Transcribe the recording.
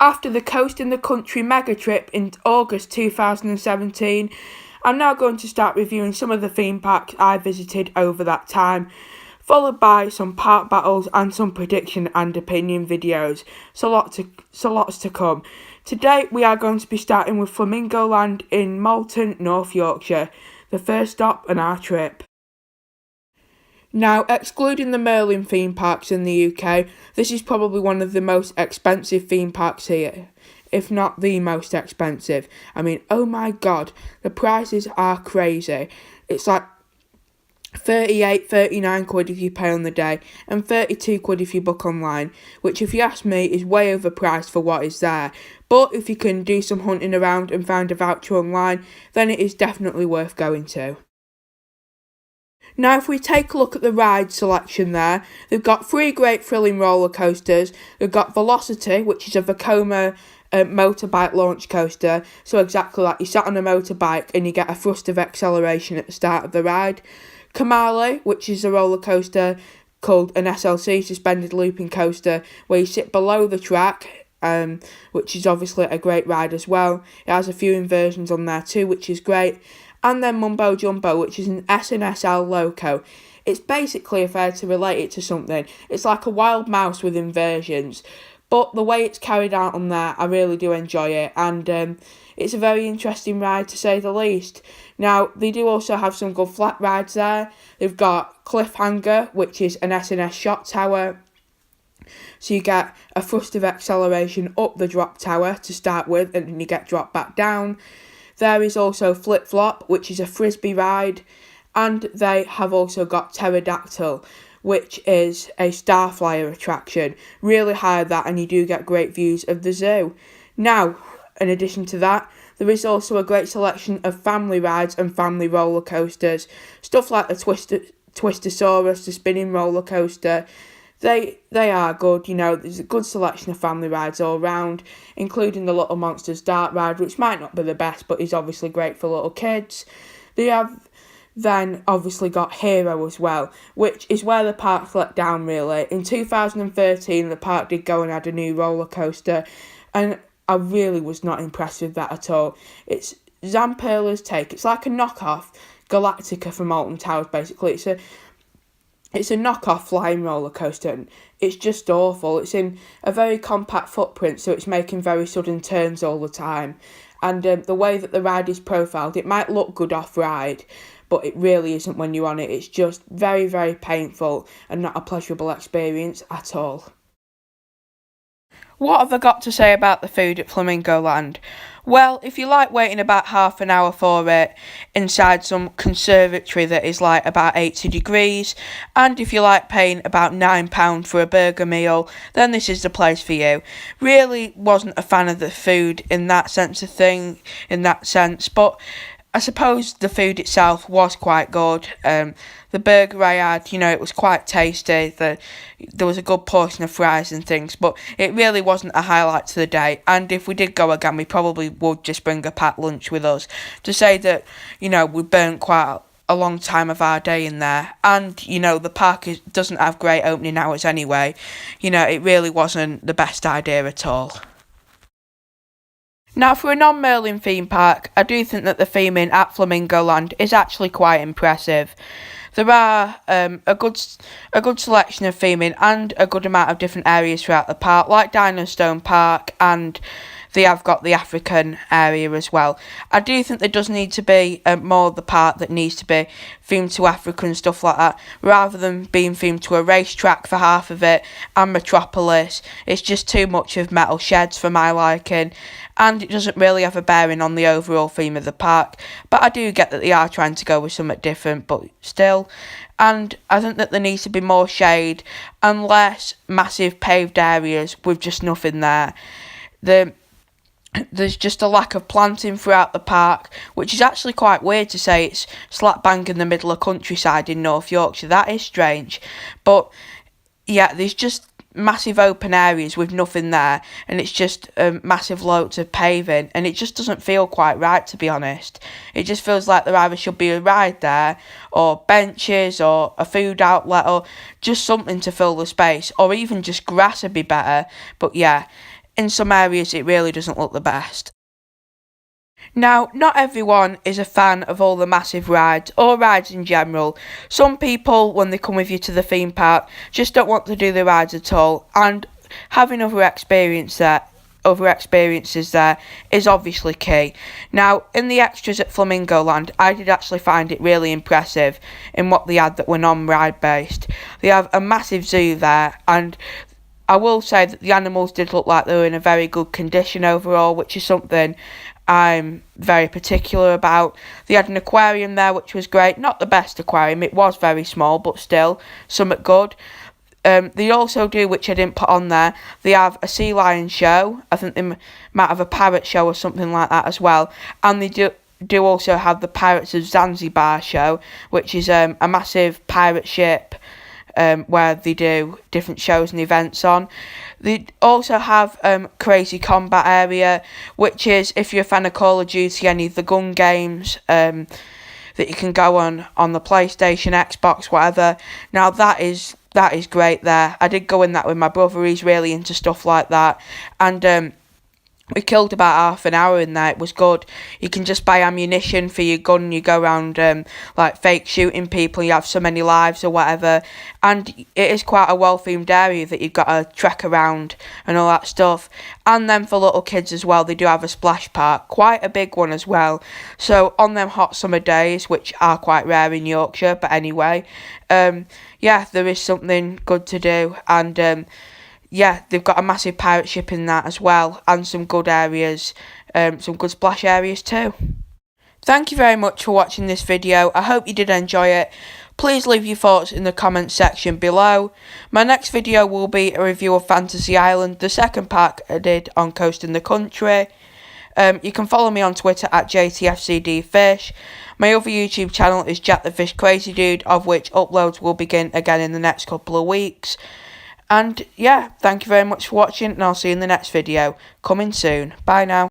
After the Coast in the Country mega trip in August 2017, I'm now going to start reviewing some of the theme parks I visited over that time, followed by some park battles and some prediction and opinion videos. So lots to come. Today we are going to be starting with Flamingo Land in Malton, North Yorkshire, the first stop on our trip. Now, excluding the Merlin theme parks in the UK, this is probably one of the most expensive theme parks here, if not the most expensive. I mean, oh my god, the prices are crazy. It's like 39 quid if you pay on the day, and 32 quid if you book online, which if you ask me is way overpriced for what is there. But if you can do some hunting around and find a voucher online, then it is definitely worth going to. Now, if we take a look at the ride selection there, they've got 3 great thrilling roller coasters. They've got Velocity, which is a Vekoma motorbike launch coaster. So exactly like you sat on a motorbike and you get a thrust of acceleration at the start of the ride. Kamale, which is a roller coaster called an SLC, suspended looping coaster, where you sit below the track, which is obviously a great ride as well. It has a few inversions on there too, which is great. And then Mumbo Jumbo, which is an SNSL loco. It's basically, if I had to relate it to something, it's like a wild mouse with inversions. But the way it's carried out on there, I really do enjoy it. And it's a very interesting ride, to say the least. Now, they do also have some good flat rides there. They've got Cliffhanger, which is an SNS shot tower. So you get a thrust of acceleration up the drop tower to start with, and then you get dropped back down. There is also Flip Flop, which is a frisbee ride, and they have also got Pterodactyl, which is a Starflyer attraction. Really high that, and you do get great views of the zoo. Now, in addition to that, there is also a great selection of family rides and family roller coasters. Stuff like the Twistosaurus, the spinning roller coaster. They are good, you know, there's a good selection of family rides all round, including the Little Monsters Dart ride, which might not be the best, but is obviously great for little kids. They have then obviously got Hero as well, which is where the park let down really. In 2013, the park did go and add a new roller coaster, and I really was not impressed with that at all. It's Zamperla's take. It's like a knockoff Galactica from Alton Towers, basically. It's a knockoff flying roller coaster, and it's just awful. It's in a very compact footprint, so it's making very sudden turns all the time. And the way that the ride is profiled, it might look good off-ride, but it really isn't when you're on it. It's just very, very painful and not a pleasurable experience at all. What have I got to say about the food at Flamingo Land? Well, if you like waiting about half an hour for it inside some conservatory that is like about 80 degrees, and if you like paying about £9 for a burger meal, then this is the place for you. Really wasn't a fan of the food in that sense, but I suppose the food itself was quite good. The burger I had, you know, it was quite tasty. There was a good portion of fries and things, but it really wasn't a highlight to the day. And if we did go again, we probably would just bring a packed lunch with us to say that, you know, we burnt quite a long time of our day in there. And, you know, the park doesn't have great opening hours anyway. You know, it really wasn't the best idea at all. Now, for a non-Merlin theme park, I do think that the theming at Flamingo Land is actually quite impressive. There are a good selection of theming and a good amount of different areas throughout the park, like Dino Stone Park, and they have got the African area as well. I do think there does need to be more of the park that needs to be themed to Africa and stuff like that, rather than being themed to a racetrack for half of it and Metropolis. It's just too much of metal sheds for my liking, and it doesn't really have a bearing on the overall theme of the park. But I do get that they are trying to go with something different, but still. And I think that there needs to be more shade and less massive paved areas with just nothing there. There's just a lack of planting throughout the park, which is actually quite weird to say it's slap bang in the middle of countryside in North Yorkshire. That is strange. But yeah, there's just massive open areas with nothing there, and it's just massive loads of paving, and it just doesn't feel quite right, to be honest. It just feels like there either should be a ride there, or benches, or a food outlet, or just something to fill the space, or even just grass would be better. But yeah, in some areas it really doesn't look the best. Now, not everyone is a fan of all the massive rides, or rides in general. Some people, when they come with you to the theme park, just don't want to do the rides at all, and having other experiences there is obviously key. Now, in the extras at Flamingo Land, I did actually find it really impressive in what they had that were non-ride based. They have a massive zoo there, and I will say that the animals did look like they were in a very good condition overall, which is something I'm very particular about. They had an aquarium there, which was great. Not the best aquarium, it was very small, but still, somewhat good. They also do, which I didn't put on there, they have a sea lion show. I think they might have a parrot show or something like that as well. And they do also have the Pirates of Zanzibar show, which is a massive pirate ship where they do different shows and events on. They also have Crazy Combat area, which is, if you're a fan of Call of Duty, any of the gun games that you can go on the PlayStation, Xbox, whatever. Now that is great there. I did go in that with my brother. He's really into stuff like that, and we killed about half an hour in there. It was good. You can just buy ammunition for your gun. You go around like fake shooting people. You have so many lives or whatever. And it is quite a well-themed area that you've got to trek around and all that stuff. And then for little kids as well, they do have a splash park. Quite a big one as well. So on them hot summer days, which are quite rare in Yorkshire, but anyway, yeah, there is something good to do. And yeah, they've got a massive pirate ship in that as well, and some good areas, some good splash areas too. Thank you very much for watching this video. I hope you did enjoy it. Please leave your thoughts in the comments section below. My next video will be a review of Fantasy Island, the second park I did on Coasting the Country. You can follow me on Twitter at JTFCDFish. My other YouTube channel is Jack the Fish Crazy Dude, of which uploads will begin again in the next couple of weeks. And yeah, thank you very much for watching, and I'll see you in the next video. Coming soon. Bye now.